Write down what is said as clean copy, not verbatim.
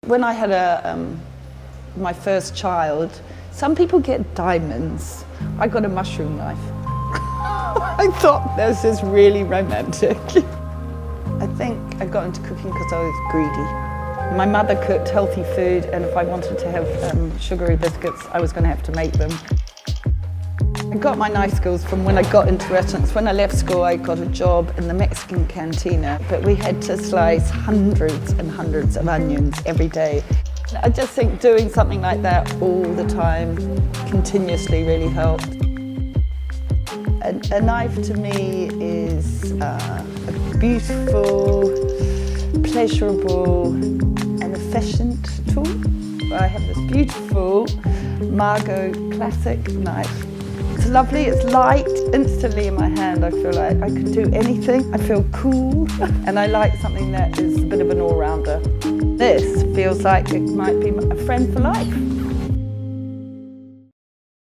When I had my first child, some people get diamonds. I got a mushroom knife. I thought this is really romantic. I think I got into cooking because I was greedy. My mother cooked healthy food, and if I wanted to have sugary biscuits, I was going to have to make them. I got my knife skills from when I got into restaurants. When I left school, I got a job in the Mexican cantina, but we had to slice hundreds and hundreds of onions every day. I just think doing something like that all the time, continuously, really helped. A knife to me is a beautiful, pleasurable and efficient tool. I have this beautiful Margot classic knife. It's lovely, it's light, instantly in my hand I feel like I can do anything. I feel cool, and I like something that is a bit of an all-rounder. This feels like it might be a friend for life.